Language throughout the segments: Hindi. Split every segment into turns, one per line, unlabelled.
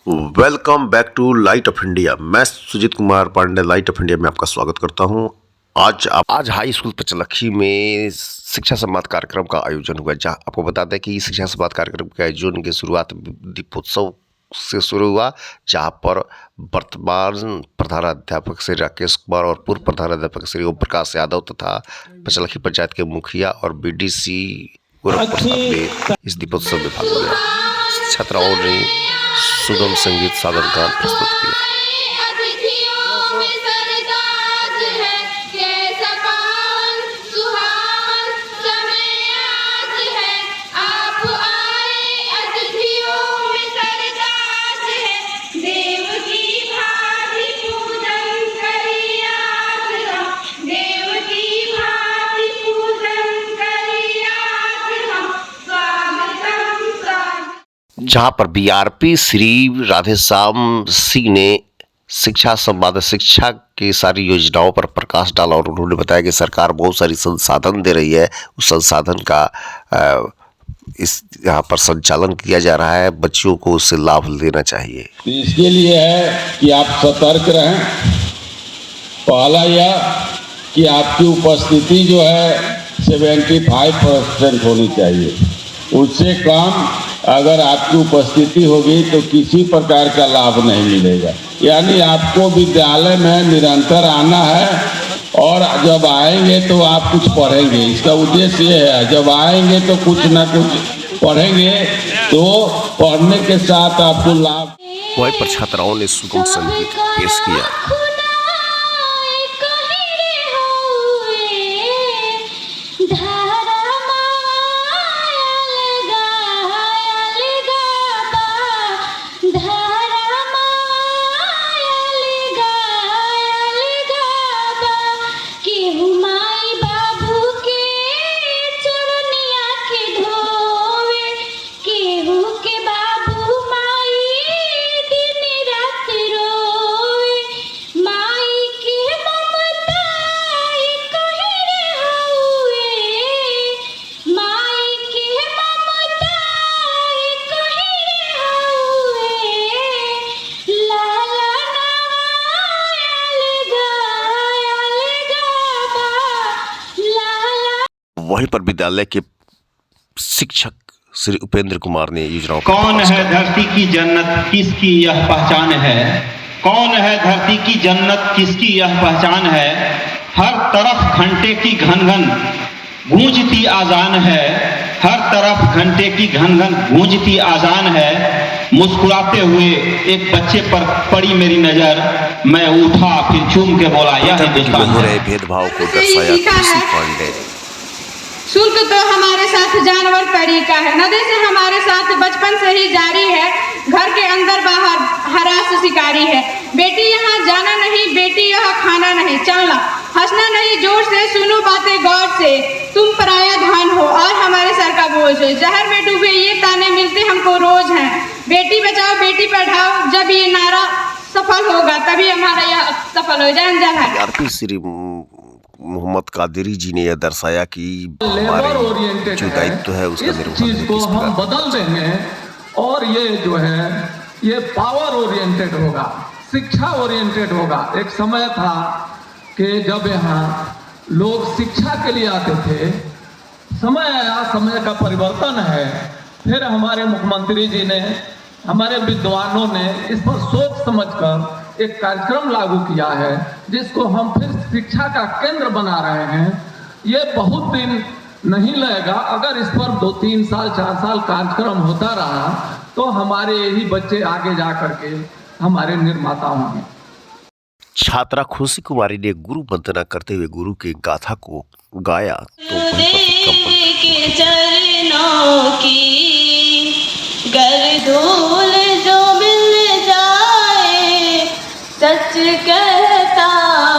Welcome back to light of India. मैं Sujeet Kumar Pandey light of India में आपका स्वागत करता हूं। आज हाई स्कूल पचलखी में शिक्षा संवाद कार्यक्रम का आयोजन हुआ। जहां आपको बता दें कि शिक्षा संवाद कार्यक्रम के आयोजन की शुरुआत दीपोत्सव से शुरू हुआ, जहां पर वर्तमान प्रधानाध्यापक श्री राकेश कुमार और पूर्व प्रधानाध्यापक श्री ओम प्रकाश यादव तथा पचलखी पंचायत के मुखिया और बीडीसी गौरव प्रसाद ने इस दीपोत्सव में भाग लिया। छात्राओं ने सुगम संगीत साधन का प्रस्तुत किया। जहां पर बीआरपी श्री राधेश्याम सिंह ने शिक्षा संवाद शिक्षा की सारी योजनाओं पर प्रकाश डाला और उन्होंने बताया कि सरकार बहुत सारी संसाधन दे रही है, उस संसाधन का इस यहाँ पर संचालन किया जा रहा है, बच्चों को उससे लाभ लेना चाहिए।
इसके लिए है कि आप सतर्क रहें। पहला यह कि आपकी उपस्थिति जो है 75% होनी चाहिए। उससे कम अगर आपकी उपस्थिति होगी तो किसी प्रकार का लाभ नहीं मिलेगा। यानी आपको विद्यालय में निरंतर आना है और जब आएंगे तो आप कुछ पढ़ेंगे। इसका उद्देश्य ये है, जब आएंगे तो कुछ ना कुछ पढ़ेंगे, तो पढ़ने के साथ आपको लाभ।
वहीं पर छात्राओं ने सुगम संगीत पेश किया। वहीं पर विद्यालय के शिक्षक श्री उपेंद्र कुमार ने योजनाओं पर
कौन है धरती की जन्नत किसकी यह पहचान है, कौन है धरती की जन्नत किसकी यह पहचान है। हर तरफ घंटे की घन घन गूंजती आजान है, हर तरफ घंटे की घन घन गूंजती आजान है। मुस्कुराते हुए एक बच्चे पर पड़ी मेरी नजर, मैं उठा फिर चूम के बोला यह हिंदुस्तान है।
भेदभाव को दर्शाया कृषि पांडे।
शुल्क तो हमारे साथ जानवर तरीका है, नदी से हमारे साथ बचपन से ही जारी है। घर के अंदर बाहर हरास शिकारी है। बेटी यहाँ जाना नहीं, बेटी यहाँ खाना नहीं, चलना हंसना नहीं, जोर से सुनो बातें गौर से। तुम पराया धान हो और हमारे सर का बोझ हो, जहर में डूबे ये ताने मिलते हमको रोज हैं। बेटी बचाओ बेटी पढ़ाओ, जब ये नारा सफल होगा तभी हमारा यह सफल हो जाए।
मोहम्मद कादिरी जी ने यह दर्शाया कि हमारे जो दायित्व है उसका
इस चीज को हम बदल देंगे और ये जो है ये पावर ओरिएंटेड होगा, शिक्षा ओरिएंटेड होगा। एक समय था कि जब यहाँ लोग शिक्षा के लिए आते थे, समय आया, समय का परिवर्तन है। फिर हमारे मुख्यमंत्री जी ने, हमारे विद्वानों ने इस पर सोच समझकर एक कार्यक्रम लागू किया है, जिसको हम फिर शिक्षा का केंद्र बना रहे हैं। ये बहुत दिन नहीं लगेगा, अगर इस पर 2, 3 साल 4 साल कार्यक्रम होता रहा तो हमारे यही बच्चे आगे जा करके हमारे निर्माता होंगे।
छात्रा खुशी कुमारी ने गुरु वंदना करते हुए गुरु की गाथा को गाया तो के चरणों की
गर्दूल जो मिल जाए, सच कहता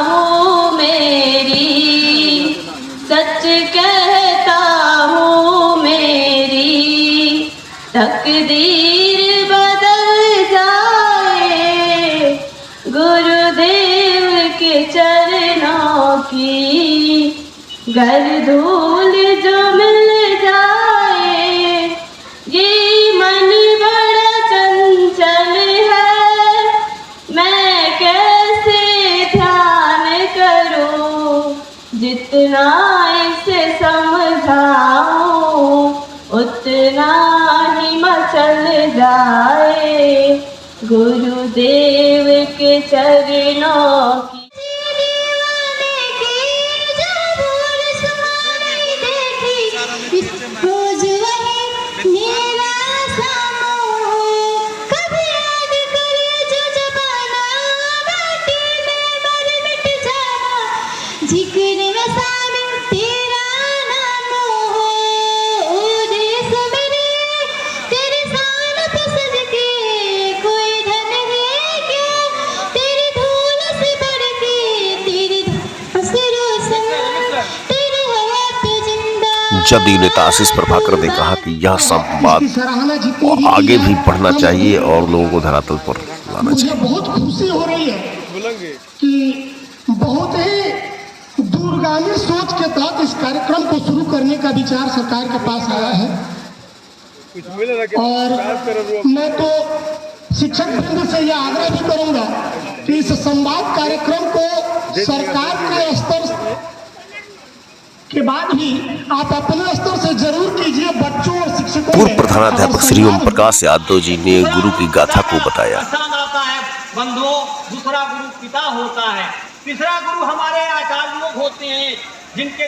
हूँ मेरी, सच कहता हूँ मेरी, तकदीर बदल जाए, गुरुदेव के चरणों की गर्दूल जो मिल जाए। ये मन बड़ा चंचल है, जितना इसे समझाऊं उतना ही मचल जाए गुरुदेव के चरणों की।
रोज वही मेरा सामोह कभी याद करे जो जमाना माटी में मर मिट जाना जिक्र में शामिल तेरा नाम हो ओ देश मेरे तेरे शान पे सज के कोई धन है क्या तेरी धूल से बढ़ के तेरी रोशन तेरी हवा पे जिंदा।
जदयू नेता आशीष प्रभाकर ने कहा कि यह संवाद आगे भी बढ़ना चाहिए और लोगों को धरातल पर लाना
मुझे
चाहिए।
बहुत खुशी हो रही है कि बहुत ही दूरगामी सोच के तहत इस कार्यक्रम को शुरू करने का विचार सरकार के पास आया है और मैं तो शिक्षक वृंद से यह आग्रह भी करूंगा कि इस संवाद कार्यक्रम को सरकार के स्तर के बाद भी आप अपने स्तर से जरूर कीजिए। बच्चों और शिक्षकों
पूर्व
में
प्रधानाध्यापक श्री ओम प्रकाश यादव जी ने गुरु की गाथा को बताया।
पहचान आता है बंधुओं, दूसरा गुरु पिता होता है, तीसरा गुरु हमारे आचार्य लोग होते हैं जिनके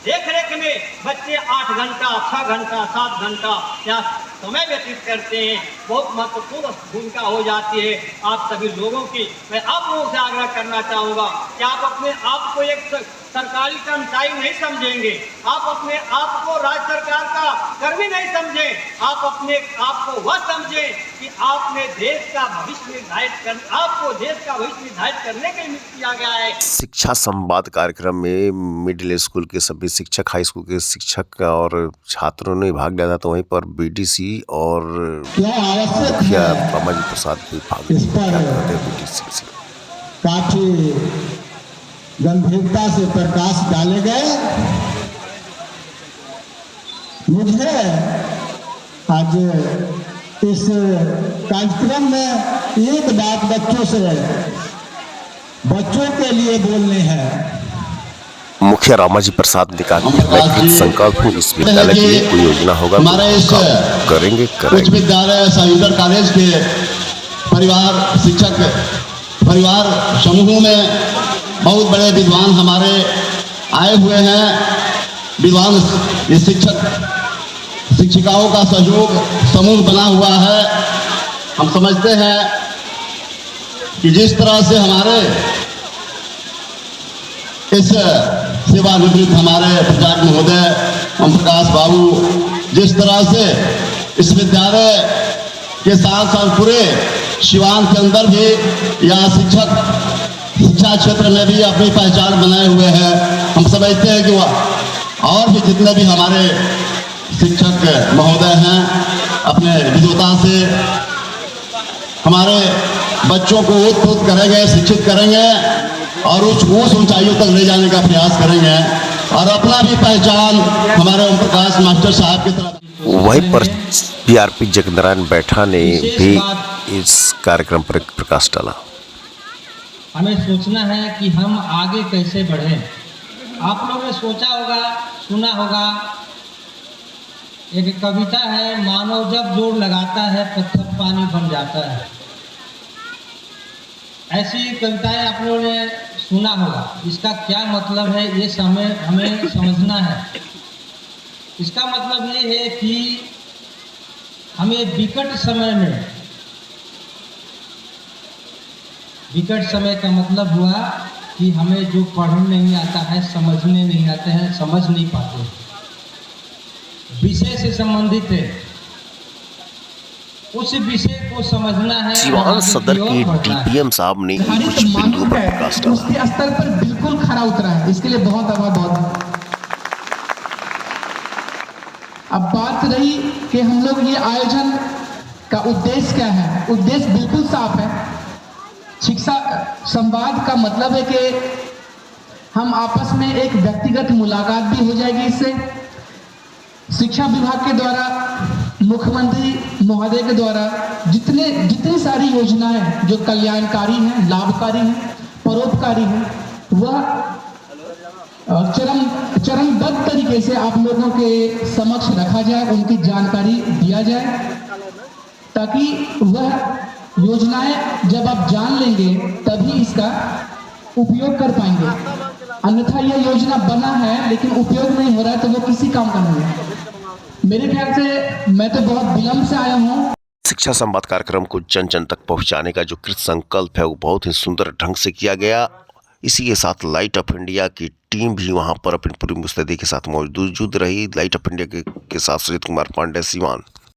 देख रेख में बच्चे 8 घंटा 6 घंटा 7 घंटा या समय व्यतीत करते हैं। बहुत महत्वपूर्ण भूमिका हो जाती है आप सभी लोगों की। मैं आप लोगों से आग्रह करना चाहूँगा कि आप अपने आप को एक सरकारी कर्मचारी नहीं समझेंगे, आप अपने आप को राज्य सरकार का कर्मी नहीं समझें, आप अपने आप को वह समझें कि आपने देश का भविष्य निर्धारित करने के लिए किया गया है।
शिक्षा संवाद कार्यक्रम में मिडिल स्कूल के सभी शिक्षक, हाई स्कूल के शिक्षक और छात्रों ने भाग लिया था। तो वहीं पर बीडीसी और मुखिया रामाजी प्रसाद भी भाग लिया। बीडीसी से
काफी गंभीरता से प्रकाश डाले गए। मुझे आज इस कार्यक्रम में एक बात बच्चों के लिए बोलनी है।
मुखिया रामाजी प्रसाद ने कहा कि मैं कृत संकल्प हूँ, इस विद्यालय की कोई योजना होगा तो काम करेंगे।
उच्च विद्यालय इंटर कॉलेज के परिवार शिक्षक परिवार समूहों में बहुत बड़े विद्वान हमारे आए हुए हैं। विद्वान शिक्षिकाओं का सहयोग समूह बना हुआ है। हम समझते हैं कि जिस तरह से हमारे इस सेवानिवृत्त हमारे प्रचारक महोदय ओम प्रकाश बाबू जिस तरह से इस विद्यालय के साथ साथ पूरे सिवान के अंदर भी या शिक्षा क्षेत्र में भी अपनी पहचान बनाए हुए हैं। हम समझते हैं कि वह और भी जितने भी हमारे शिक्षक महोदय हैं अपने विद्वता से हमारे बच्चों को उत्प्रोत करेंगे, शिक्षित करेंगे और उच्च ऊंचाइयों तक ले जाने का प्रयास करेंगे और अपना भी पहचान हमारे ओम प्रकाश मास्टर साहब की तरफ।
वहीं पर पीआरपी जगनारायण बैठा ने भी इस कार्यक्रम पर प्रकाश डाला।
हमें सोचना है कि हम आगे कैसे बढ़ें। आप लोगों ने सोचा होगा, सुना होगा, एक कविता है, मानव जब जोर लगाता है पत्थर पानी बन जाता है। ऐसी कविताएं आप लोगों ने सुना होगा। इसका क्या मतलब है ये हमें समझना है। इसका मतलब ये है कि हमें विकट समय का मतलब हुआ कि हमें जो पढ़ने नहीं आता है, समझने नहीं आते हैं, समझ नहीं पाते, विषय से संबंधित है, उस विषय को समझना है।
सिवान सदर के डीपीएम साहब ने कुछ बिंदुओं पर प्रकाश डाला।
उसके स्तर पर बिल्कुल खरा उतरा है, इसके लिए बहुत। अब बात रही कि हम लोग ये आयोजन का उद्देश्य क्या है। उद्देश्य बिल्कुल साफ है। शिक्षा संवाद का मतलब है कि हम आपस में एक व्यक्तिगत मुलाकात भी हो जाएगी। इससे शिक्षा विभाग के द्वारा, मुख्यमंत्री महोदय के द्वारा जितनी सारी योजनाएं जो कल्याणकारी हैं, लाभकारी हैं, परोपकारी हैं, वह चरणबद्ध तरीके से आप लोगों के समक्ष रखा जाए, उनकी जानकारी दिया जाए, ताकि वह योजनाएं जब आप जान लेंगे तभी इसका उपयोग कर पाएंगे। अन्यथा यह योजना बना है लेकिन उपयोग नहीं हो रहा है तो वो किसी काम का नहीं है। मेरे ख्याल से मैं तो बहुत विलंब से आया हूँ।
शिक्षा संवाद कार्यक्रम को जन जन तक पहुंचाने का जो कृत संकल्प है वो बहुत ही सुंदर ढंग से किया गया। इसी के साथ लाइट ऑफ इंडिया की टीम भी वहां पर अपनी पूरी मुस्तैदी के साथ मौजूद रही। लाइट ऑफ इंडिया के साथ सुजीत कुमार पांडे, सीवान।